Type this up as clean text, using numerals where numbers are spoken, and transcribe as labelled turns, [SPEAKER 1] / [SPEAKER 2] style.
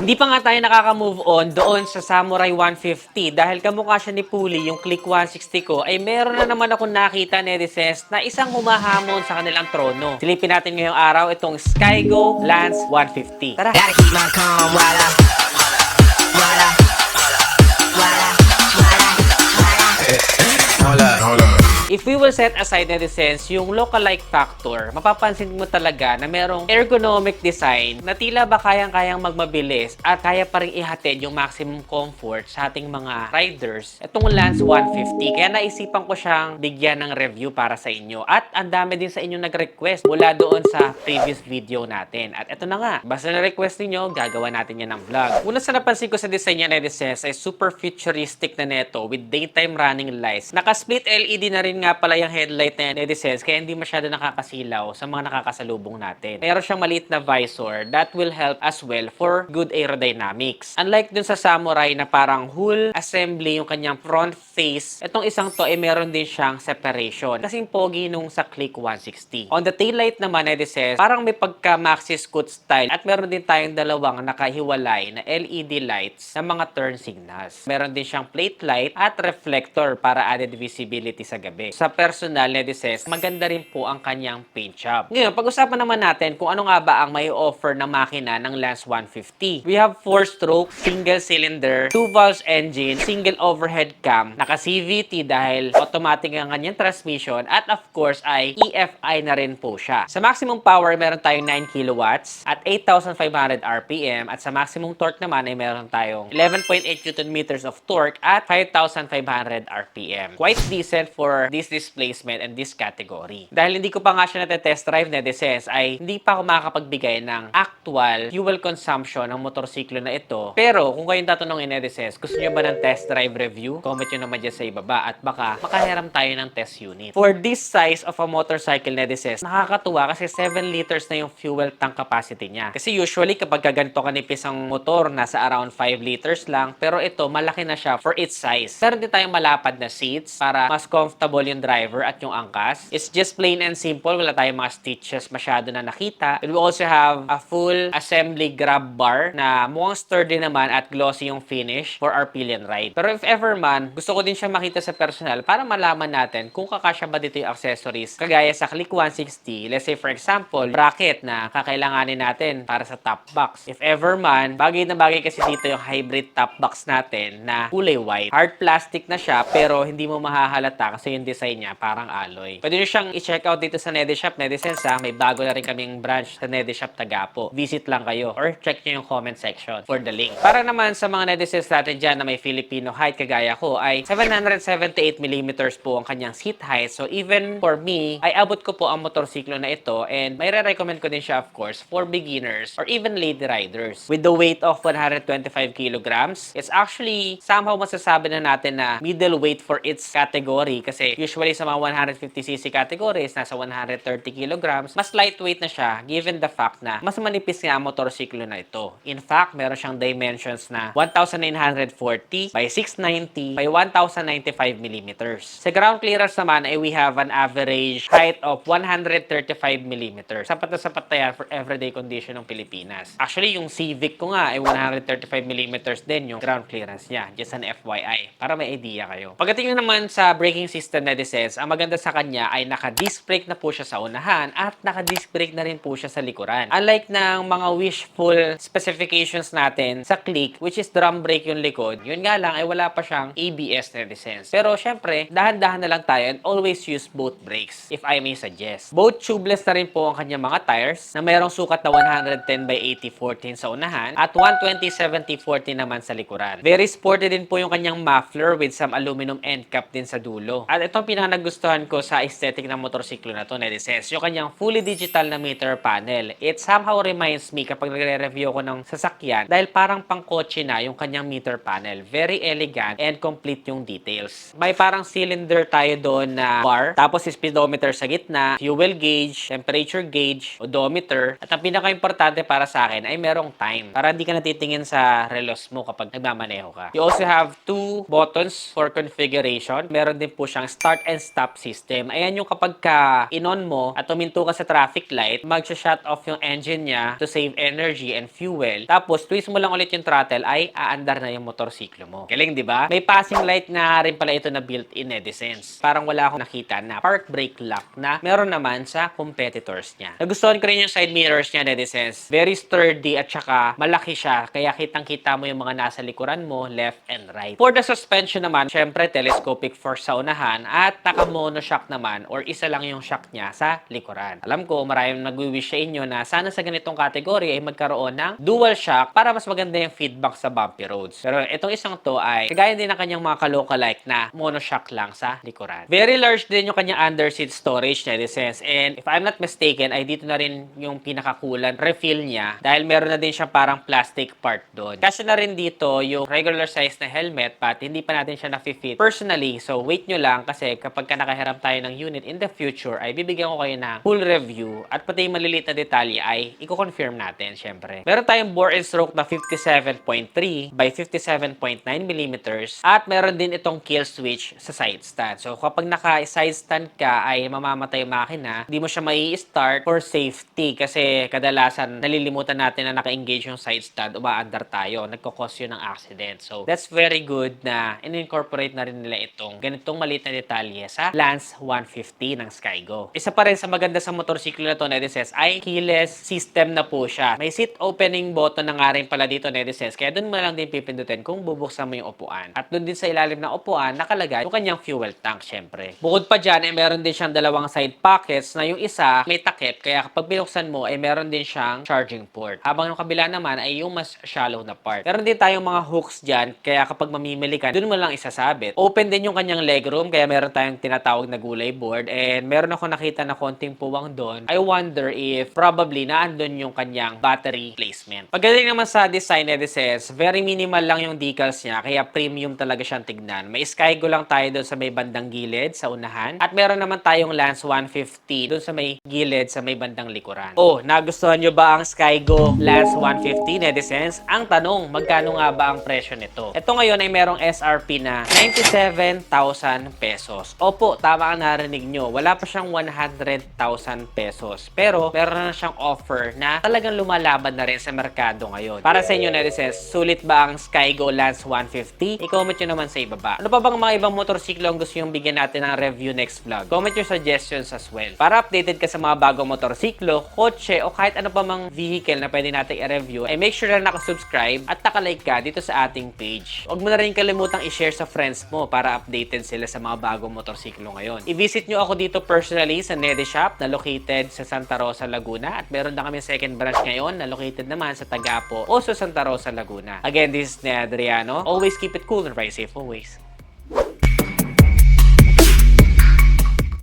[SPEAKER 1] Hindi pa nga tayo nakaka-move on doon sa Samurai 150 dahil kamukha siya ni Puli, yung Click 160 ko, ay meron na naman akong nakita netizens na isang humahamon sa kanilang trono. Silipin natin ngayong araw itong Skygo Lance 150. Tara!
[SPEAKER 2] Gotta keep my calm while I hold up.
[SPEAKER 1] If we will set aside netizens yung lookalike factor, mapapansin mo talaga na merong ergonomic design na tila ba kayang-kayang magmabilis at kaya pa rin ihatid yung maximum comfort sa ating mga riders. Itong Lance 150, kaya naisipan ko siyang bigyan ng review para sa inyo. At ang dami din sa inyo nag-request mula doon sa previous video natin. At ito na nga, basta na-request niyo, gagawa natin yan ng vlog. Una sa napansin ko sa design niya netizens ay super futuristic na neto with daytime running lights. Naka-split LED na rin nga pala yung headlight na netizens kaya hindi masyado nakakasilaw sa mga nakakasalubong natin. Meron siyang maliit na visor that will help as well for good aerodynamics. Unlike dun sa Samurai na parang whole assembly yung kanyang front face, itong isang to ay meron din siyang separation. Kasing pogi nung sa Click 160. On the taillight naman netizens, parang may pagka maxi scoot style at meron din tayong dalawang nakahiwalay na LED lights na mga turn signals. Meron din siyang plate light at reflector para added visibility sa gabi. Sa personal netizens, maganda rin po ang kanyang paint job. Ngayon, pag-usapan naman natin kung ano nga ba ang may offer ng makina ng Lance 150. We have 4-stroke, single cylinder, 2 valves engine, single overhead cam, naka CVT dahil automatic ang kanyang transmission at of course ay EFI na rin po siya. Sa maximum power, meron tayong 9 kilowatts at 8,500 RPM at sa maximum torque naman ay meron tayong 11.8 Newton meters of torque at 5,500 RPM. Quite decent for this displacement and this category. Dahil hindi ko pa nga siya na-test drive netizens, ay hindi pa ako makakapagbigay ng actual fuel consumption ng motorsiklo na ito. Pero kung kayong tatanungin netizens, gusto nyo ba ng test drive review? Comment nyo naman dyan sa ibaba at baka makahiram tayo ng test unit. For this size of a motorcycle netizens, nakakatuwa kasi 7 liters na yung fuel tank capacity niya. Kasi usually kapag ganito kanipis ang motor, nasa around 5 liters lang. Pero ito, malaki na siya for its size. Meron din tayong malapad na seats para mas comfortable yung driver at yung angkas. It's just plain and simple. Wala tayong mga stitches masyado na nakita. And we also have a full assembly grab bar na mukhang sturdy naman at glossy yung finish for our pillion ride. Pero if ever man, gusto ko din siya makita sa personal para malaman natin kung kakasya ba dito yung accessories. Kagaya sa Click 160, let's say for example, bracket na kakailanganin natin para sa top box. If ever man, bagay na bagay kasi dito yung hybrid top box natin na kulay white. Hard plastic na siya pero hindi mo mahahalata kasi yung design niya parang alloy. Pwede nyo siyang i-check out dito sa Nedishop netizens ha. May bago na rin kaming branch sa Nedishop Tagapo. Visit lang kayo or check nyo yung comment section for the link. Para naman sa mga netizens natin dyan na may Filipino height kagaya ko ay 778mm po ang kanyang seat height. So even for me, ay abot ko po ang motorsiklo na ito and may re-recommend ko din siya of course for beginners or even lady riders. With the weight of 125 kilograms, it's actually somehow masasabi na natin na middleweight for its category kasi usually sa mga 150cc categories, nasa 130 kilograms, mas lightweight na siya given the fact na mas manipis nga ang motorsiklo na ito. In fact, meron siyang dimensions na 1,940 by 690 by 1,095 millimeters. Sa ground clearance naman ay we have an average height of 135 millimeters. Sapat na yan for everyday condition ng Pilipinas. Actually, yung Civic ko nga ay 135 millimeters din yung ground clearance niya. Just an FYI, para may idea kayo. Pagdating naman sa braking system netizens, ang maganda sa kanya ay naka-disc brake na po siya sa unahan at naka-disc brake na rin po siya sa likuran. Unlike ng mga wishful specifications natin sa Click, which is drum brake yung likod, yun nga lang ay wala pa siyang ABS netizens. Pero syempre, dahan-dahan na lang tayo and always use both brakes, if I may suggest. Both tubeless na rin po ang kanyang mga tires na mayroong sukat na 110 by 80/14 sa unahan at 120/70/40 naman sa likuran. Very sporty din po yung kanyang muffler with some aluminum end cap din sa dulo. At itong pinanagustuhan ko sa aesthetic ng motorsiklo na to netizens, yung kanyang fully digital na meter panel. It somehow reminds me kapag nagre-review ko ng sasakyan dahil parang pangkotse na yung kanyang meter panel. Very elegant and complete yung details. May parang cylinder tayo doon na bar, tapos speedometer sa gitna, fuel gauge, temperature gauge, odometer, at ang pinaka-importante para sa akin ay merong time para hindi ka natitingin sa relos mo kapag nagmamaneho ka. You also have two buttons for configuration. Meron din po siyang start and stop system. Ayan yung kapag ka in-on mo at tuminto ka sa traffic light, mag-shut off yung engine niya to save energy and fuel. Tapos, twist mo lang ulit yung throttle ay aandar na yung motorsiklo mo. Galing, di ba? May passing light nga rin pala ito na built-in Nedesense. Parang wala akong nakita na park brake lock na meron naman sa competitors niya. Nagustuhan ko rin yung side mirrors niya, Nedesense. Very sturdy at saka malaki siya. Kaya kitang-kita mo yung mga nasa likuran mo, left and right. For the suspension naman, syempre telescopic force sa unahan at naka-monoshock naman or isa lang yung shock niya sa likuran. Alam ko, maraming nag-wish sa inyo na sana sa ganitong category ay magkaroon ng dual shock para mas maganda yung feedback sa bumpy roads. Pero itong isang to ay kagaya din ng kanyang mga ka-lookalike na monoshock lang sa likuran. Very large din yung kanyang underseat storage niya, Nedesense. And if I'm not mistaken, ay dito na rin yung pinakakulan refill niya dahil meron na din siya parang plastic part doon. Kasi na rin dito yung regular size na helmet but hindi pa natin siya na-fit personally. So wait nyo lang kasi kapag ka nakahiram tayo ng unit in the future ay bibigyan ko kayo ng full review at pati yung maliliit na detalye ay i-confirm natin syempre. Meron tayong bore and stroke na 57.3 by 57.9 mm at meron din itong kill switch sa side stand. So kapag naka-side stand ka ay mamamatay yung makina, hindi mo siya mai-start for safety kasi kadalasan nalilimutan natin na naka-engage yung side stand, umaandar tayo, nagkakos yun ng accident. So that's very good na in-incorporate na rin nila itong ganitong maliit na detalye sa Lance 150 ng Skygo. Isa pa rin sa maganda sa motorsiklo na to, Nedesense, ay keyless system na po siya. May seat opening button na nga rin pala dito, Nedesense, kaya doon mo lang din pipindutin kung bubuksan mo yung upuan. At doon din sa ilalim ng upuan, nakalagay yung kanyang fuel tank, syempre. Bukod pa dyan, ay meron din siyang dalawang side pockets na yung isa may takip, kaya kapag binuksan mo, ay meron din siyang charging port. Habang yung kabila naman ay yung mas shallow na part. Meron din tayong mga hooks dyan, kaya kapag mamimili ka, doon mo lang isasabit. Open din yung kanyang legroom, kaya meron tayong tinatawag na gulay board, and meron ako nakita na konting puwang doon. I wonder if probably naandun yung kanyang battery placement. Pagdating naman sa design, Nedesense, very minimal lang yung decals niya, kaya premium talaga siyang tignan. May Skygo lang tayo doon sa may bandang gilid, sa unahan, at meron naman tayong Lance 150 doon sa may gilid, sa may bandang likuran. Oh, nagustuhan nyo ba ang Skygo Lance 150, Nedesense? Ang tanong, magkano nga ba ang presyo nito? Ito ngayon ay merong SRP na 97,000 pesos. Opo, tama ang narinig nyo. Wala pa siyang 100,000 pesos. Pero, meron na siyang offer na talagang lumalaban na rin sa merkado ngayon. Para sa inyo, Nedesense, sulit ba ang Skygo Lance 150? I-comment nyo naman sa ibaba. Ano pa bang mga ibang motorsiklo ang gusto yung bigyan natin ng review next vlog? Comment your suggestions as well. Para updated ka sa mga bagong motorsiklo, kotse, o kahit ano pa mang vehicle na pwede natin i-review, ay make sure na nakasubscribe at nakalike ka dito sa ating page. Huwag mo na rin kalimutang i-share sa friends mo para updated sila sa mga bagong motorsiklo ngayon. I-visit nyo ako dito personally sa Nede Shop na located sa Santa Rosa, Laguna, at meron na kami second branch ngayon na located naman sa Tagapo o sa Santa Rosa, Laguna. Again, this is Ned Adriano. Always keep it cool and ride safe always.